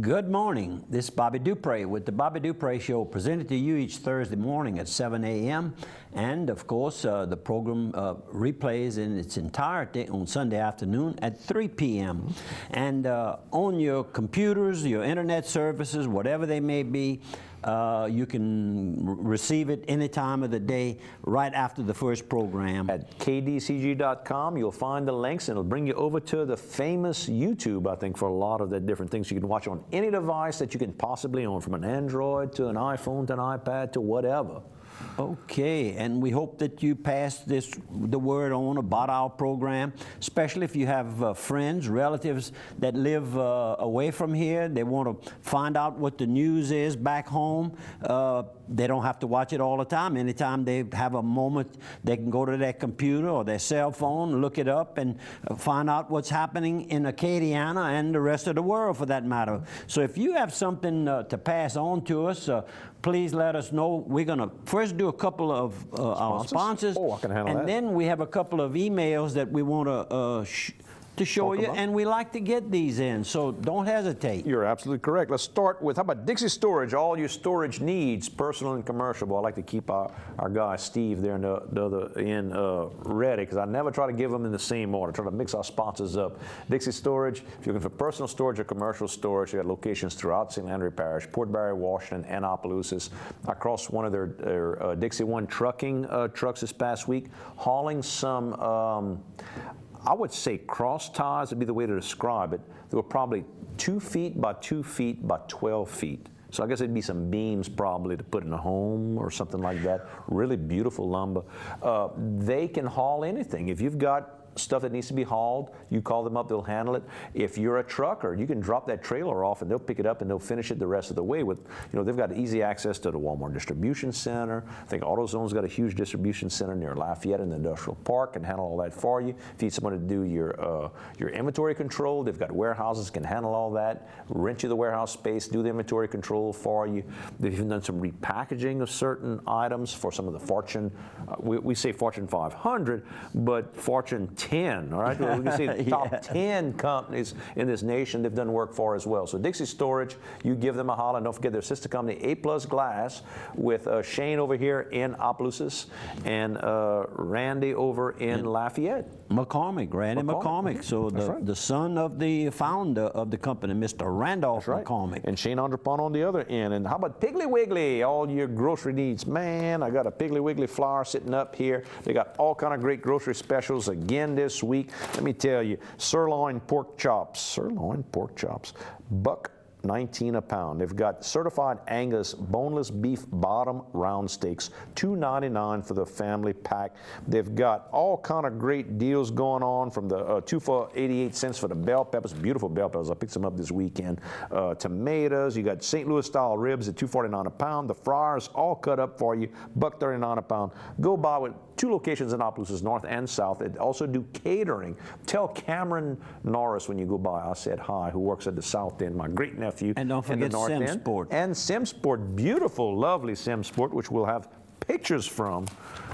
Good morning. This is Bobby Dupre with the Bobby Dupre Show, presented to you each Thursday morning at 7 a.m. And of course, the program replays in its entirety on Sunday afternoon at 3 p.m. And on your computers, your internet services, whatever they may be, you can receive it any time of the day right after the first program. At kdcg.com, you'll find the links, and it'll bring you over to the famous YouTube, I think, for a lot of the different things you can watch on any device that you can possibly own, from an Android to an iPhone to an iPad to whatever. Okay, and we hope that you pass the word on about our program, especially if you have friends, relatives that live away from here. They want to find out what the news is back home. They don't have to watch it all the time. Anytime they have a moment, they can go to their computer or their cell phone, look it up, and find out what's happening in Acadiana and the rest of the world, for that matter. So if you have something to pass on to us, please let us know. We're going to first do a couple of our sponsors, I can handle and that. then we have a couple of emails that we want to show you, and we like to get these in, so don't hesitate. You're absolutely correct. Let's start with, how about Dixie Storage? All your storage needs, personal and commercial. Well, I like to keep our guy Steve there in the other end ready, because I never try to give them in the same order. I try to mix our sponsors up. Dixie Storage, if you're looking for personal storage or commercial storage, they got locations throughout St. Landry Parish, Port Barre, Washington, and Opelousas. I crossed one of their Dixie One trucking trucks this past week, hauling some I would say cross ties would be the way to describe it. They were probably 2 feet by 2 feet by 12 feet. So I guess it'd be some beams probably to put in a home or something like that. Really beautiful lumber. They can haul anything. If you've got stuff that needs to be hauled, you call them up, they'll handle it. If you're a trucker, you can drop that trailer off and they'll pick it up and they'll finish it the rest of the way. With, you know, they've got easy access to the Walmart distribution center. I think AutoZone's got a huge distribution center near Lafayette in the industrial park, and handle all that for you. If you need someone to do your inventory control, they've got warehouses, can handle all that, rent you the warehouse space, do the inventory control for you. They've even done some repackaging of certain items for some of the Fortune, we say Fortune 500, but Fortune 10, all right? We can say the top 10 companies in this nation they've done work for as well. So Dixie Storage, you give them a holler. And don't forget their sister company, A Plus Glass, with Shane over here in Opelousas and Randy over in Lafayette. Randy McCormick. So the son of the founder of the company, Mr. Randolph McCormick. And Shane Andrepon on the other end. And how about Piggly Wiggly? All your grocery needs. Man, I got a Piggly Wiggly flower sitting up here. They got all kind of great grocery specials again this week. Let me tell you, sirloin pork chops, $1.19 a pound. They've got certified Angus boneless beef bottom round steaks, $2.99 for the family pack. They've got all kind of great deals going on, from the 2 for 88 cents for the bell peppers, beautiful bell peppers. I picked some up this weekend. Tomatoes, you got St. Louis style ribs at $2.49 a pound. The fryers all cut up for you, $1.39 a pound. Go by with 2 locations in Opelousas, north and south. They also do catering. Tell Cameron Norris when you go by I said hi, who works at the south end, my great nephew. And don't forget SimSport. And SimSport, beautiful, lovely SimSport, which we'll have pictures from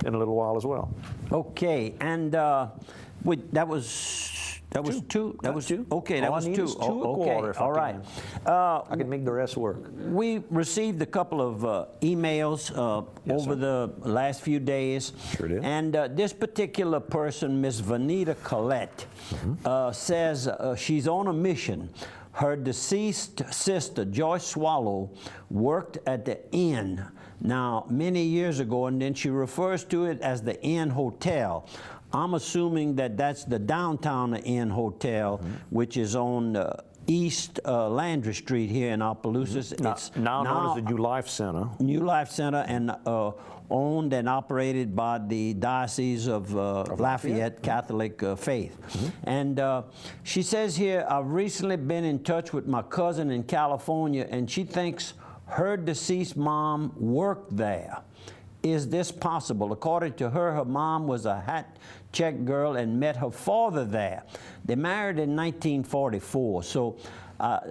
in a little while as well. Okay, and that was two. That was two. Okay, that was two. Okay, all right. I can make the rest work. We received a couple of emails over the last few days. Sure did. And this particular person, Miss Vanita Collette, says she's on a mission. Her deceased sister, Joyce Swallow, worked at the Inn now many years ago, and then she refers to it as the Inn Hotel. I'm assuming that that's the downtown Inn Hotel, which is on East Landry Street here in Opelousas. It's now known as the New Life Center. New Life Center, and owned and operated by the Diocese of Lafayette Catholic faith. And she says here, I've recently been in touch with my cousin in California, and she thinks her deceased mom worked there. Is this possible? According to her, her mom was a hat check girl and met her father there. They married in 1944. So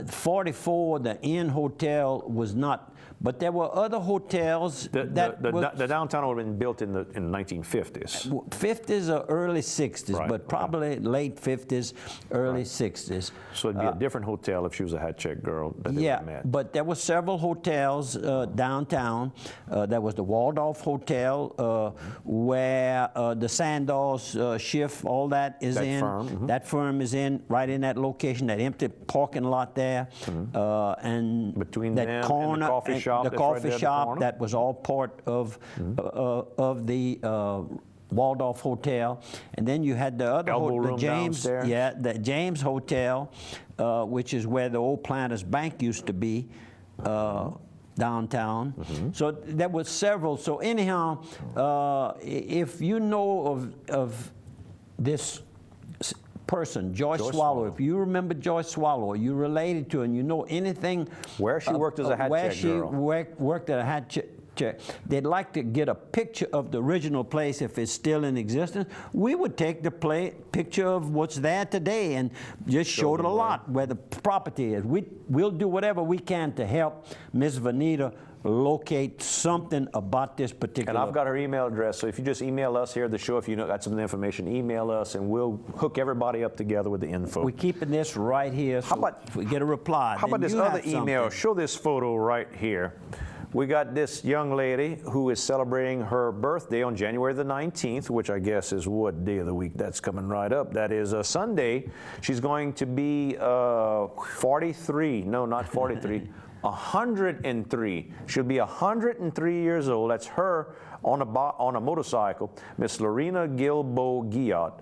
44, the Inn Hotel was not, but there were other hotels The downtown would have been built in the 1950s. 50s or early 60s, Right, but okay. probably late 50s, early 60s. So it'd be a different hotel if she was a hat check girl that they Yeah, met. but there were several hotels downtown. There was the Waldorf Hotel where the Sandoz Schiff, all that is That in. firm, That firm is in, right in that location, that empty parking lot there. And Between that them and the corner, coffee and shop the that's right coffee there at the shop, corner? that was all part of the Waldorf Hotel. And then you had the other Elbow the room James, downstairs? yeah, the James Hotel, which is where the old Planters Bank used to be, downtown. So there were several. So anyhow, if you know of this person, Joyce Swallow, if you remember Joyce Swallow, you related to her, and you know anything Where she worked as a hat where check she girl. worked at a hat check, they'd like to get a picture of the original place if it's still in existence. We would take the picture of what's there today and just show it a lot where the property is. We'll do whatever we can to help Miss Vanita locate something about this particular. And I've got her email address, so if you just email us here at the show, if you got some information, email us, and we'll hook everybody up together with the info. We're keeping this right here, so if we get a reply. How about then this you other have email? something. Show this photo right here. We got this young lady who is celebrating her birthday on January the 19th, which I guess is what day of the week that's coming right up. That is a Sunday. She's going to be 43. No, not 43. 103. She'll be 103 years old. That's her on a motorcycle. Miss Lorena Gilbo-Giat.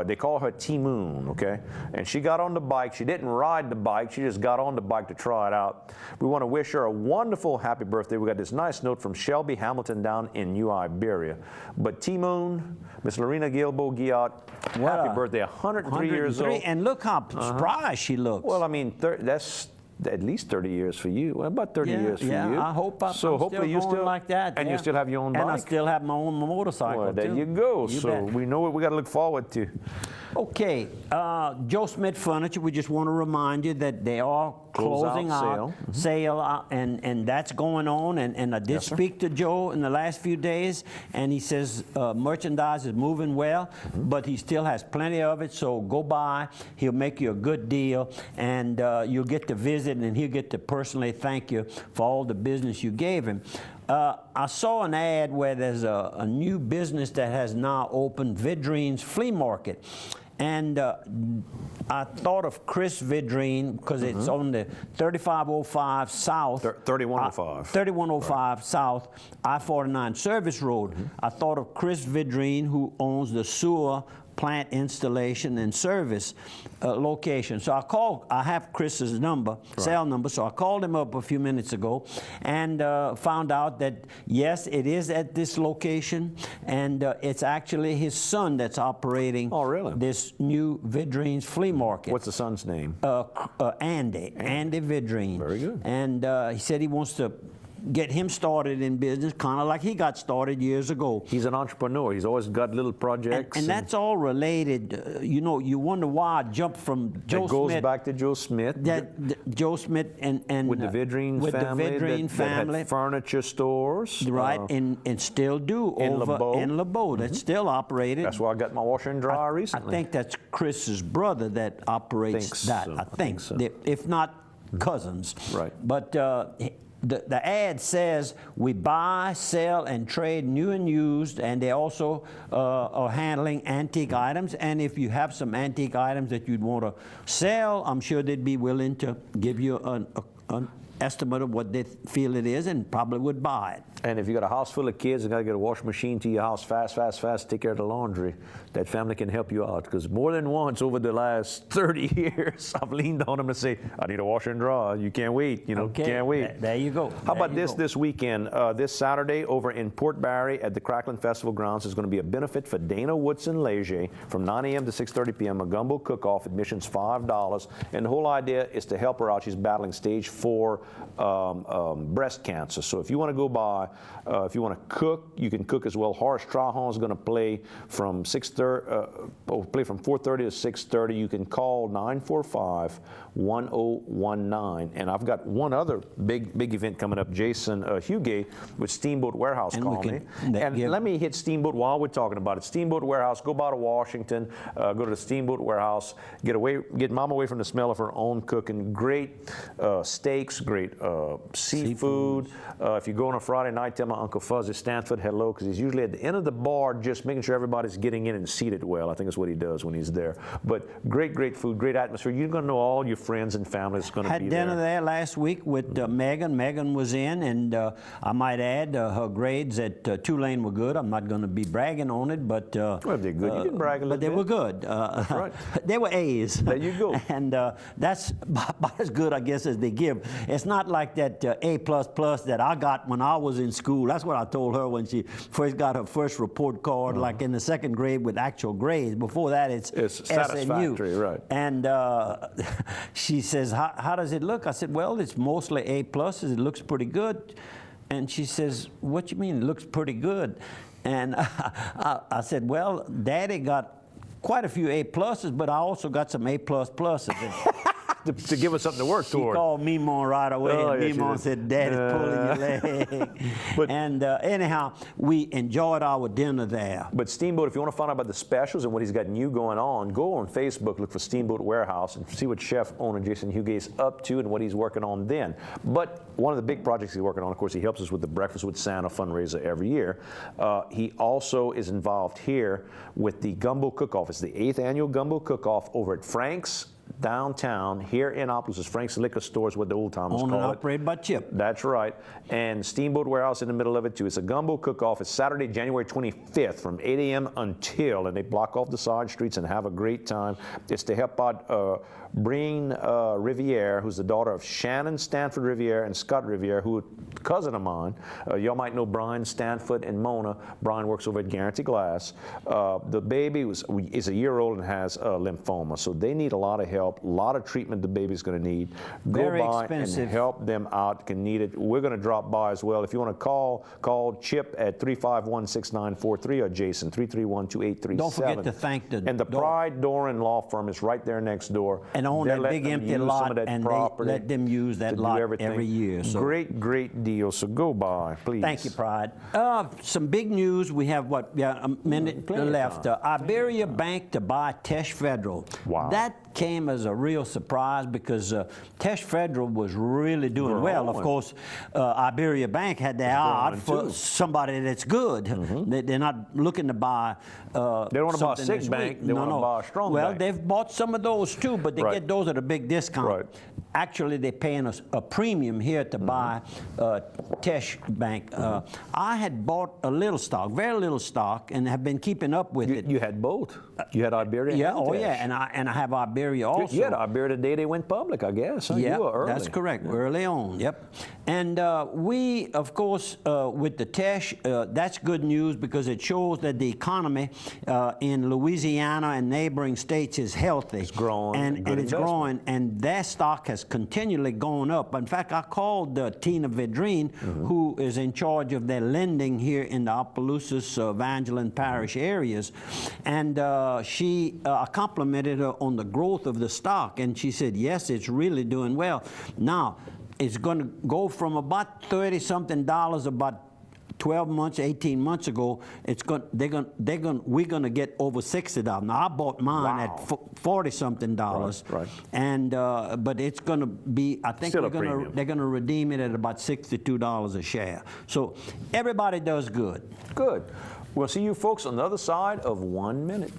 They call her T-Moon, okay? And she got on the bike. She didn't ride the bike. She just got on the bike to try it out. We want to wish her a wonderful happy birthday. We got this nice note from Shelby Hamilton down in New Iberia. But T-Moon, Miss Lorena Gilbo-Giat, happy birthday, 103 years old. And look how surprised she looks. Well, I mean, that's at least 30 years for you. Well, about 30 years for you. I hope I'm hopefully still you going like that. And you still have your own bike. And I still have my own motorcycle, Well, there too. you go. You So bet. we know what we got to look forward to. Okay, Joe Smith Furniture, we just want to remind you that they are closing out sale, and that's going on, and I did speak to Joe in the last few days, and he says merchandise is moving well, but he still has plenty of it, so go by. He'll make you a good deal, and you'll get to visit, and he'll get to personally thank you for all the business you gave him. I saw an ad where there's a new business that has now opened, Vidrine's Flea Market. And I thought of Chris Vidrine because it's on the 3505 South. 3105. 3105 South, I-49 Service Road. I thought of Chris Vidrine, who owns the sewer plant installation and service location. So I have Chris's number, cell number, so I called him up a few minutes ago and found out that, yes, it is at this location, and it's actually his son that's operating this new Vidrine's Flea Market. What's the son's name? Andy Vidrine. Very good. And he said he wants to get him started in business, kind of like he got started years ago. He's an entrepreneur. He's always got little projects. And that's all related. You know, you wonder why I jumped from Joe Smith. It goes back to Joe Smith. Joe Smith and with the Vidrine family. That had furniture stores. Right, and still do in over in LeBeau. That's still operated. That's where I got my washer and dryer recently. I think that's Chris's brother that operates that. So. I think so. If not cousins. Right. But the ad says we buy, sell, and trade new and used, and they also are handling antique items. And if you have some antique items that you'd want to sell, I'm sure they'd be willing to give you an estimate of what they feel it is, and probably would buy it. And if you got a house full of kids and got to get a washing machine to your house fast, take care of the laundry, that family can help you out. Because more than once over the last 30 years, I've leaned on them to say, I need a washer and dryer. You can't wait, you know, can't wait. There you go. How about this weekend? This Saturday over in Port Barre at the Crackland Festival grounds is going to be a benefit for Dana Woodson Leger from 9 a.m. to 6:30 p.m. A gumbo cook-off, admission's $5. And the whole idea is to help her out. She's battling stage 4 breast cancer. So if you want to go by, if you want to cook, you can cook as well. Horace Strahon is going to play from 4:30 to 6:30. You can call 945-1019. And I've got one other big event coming up. Jason Hugay with Steamboat Warehouse called me. And let me hit Steamboat while we're talking about it. Steamboat Warehouse, go by to Washington, go to the Steamboat Warehouse, get mom away from the smell of her own cooking. Great steaks, great seafood. If you go on a Friday night, tell my Uncle Fuzz at Stanford hello, because he's usually at the end of the bar just making sure everybody's getting in and seated well. I think that's what he does when he's there. But great food, great atmosphere. You're going to know all your friends and family is going to be there. Had dinner there last week with Megan. Megan was in, and I might add her grades at Tulane were good. I'm not going to be bragging on it, but well, if they're good, you can brag a little bit. But they were good. That's right. They were A's. There you go. And that's about as good, I guess, as they give. It's not like that A++ that I got when I was in school. That's what I told her when she first got her first report card, like in the second grade with actual grades. Before that, it's satisfactory, SNU. right? And she says, how does it look? I said, well, it's mostly A+. It looks pretty good. And she says, what you mean it looks pretty good? And I said, well, Daddy got quite a few A+, but I also got some A++. to give us something to work toward. She called Mimon right away, and Mimon said, Daddy's pulling your leg. But, and anyhow, we enjoyed our dinner there. But Steamboat, if you want to find out about the specials and what he's got new going on, go on Facebook, look for Steamboat Warehouse, and see what chef owner Jason Hugay is up to and what he's working on then. But one of the big projects he's working on, of course, he helps us with the Breakfast with Santa fundraiser every year. He also is involved here with the Gumbo Cook-Off. It's the 8th annual Gumbo Cook-Off over at Frank's downtown here in Opelousas. Frank's Liquor Store is what the old timers call it. Owned and operated by Chip. That's right. And Steamboat Warehouse in the middle of it too. It's a gumbo cook-off. It's Saturday, January 25th from 8 a.m. until, and they block off the side streets and have a great time. It's to help out Breen Riviere, who's the daughter of Shannon Stanford Riviere and Scott Riviere, who are a cousin of mine. Y'all might know Brian Stanford and Mona. Brian works over at Guarantee Glass. The baby is a year old and has lymphoma, so they need a lot of help, a lot of treatment the baby's going to need. Very Go by expensive. and help them out, can need it. We're going to drop by as well. If you want to call Chip at 351-6943 or Jason, 331-2837. Don't forget to thank the And the Pride Doran Law Firm is right there next door. And on that big empty lot, and property they let them use that lot every year. So. Great deal. So go by, please. Thank you, Pride. Some big news. We have, what, a minute left. Iberia Bank to buy Tesh Federal. Wow. That came as a real surprise because Tesh Federal was really doing well. Of course, Iberia Bank had their eye out for somebody that's good. They're not looking to buy they don't want to buy a sick bank. They want to buy a strong bank. Well, they've bought some of those too, but they get those at a big discount. Right. Actually, they're paying us a premium here to buy Tesh Bank. I had bought a little stock, very little stock, and have been keeping up with it. You had both. You had Iberia. Yeah, and Tesh. yeah, and I have Iberia also. You had Iberia the day they went public, I guess. Huh? Yeah, you were early. that's correct. Early on, yep. And we, of course, with the Tesh, that's good news because it shows that the economy in Louisiana and neighboring states is healthy. It's growing. And it's growing, and their stock has continually gone up. In fact, I called Tina Vedrine, who is in charge of their lending here in the Opelousas, Evangeline Parish areas, and I complimented her on the growth of the stock, and she said, yes, it's really doing well. Now, it's going to go from about $30-something about 12 months, 18 months ago. We're going to get over $60. Now I bought mine at $40-something, right. and but it's going to be. I think they're going to redeem it at about $62 a share. So everybody does good. Good. We'll see you folks on the other side of 1 minute.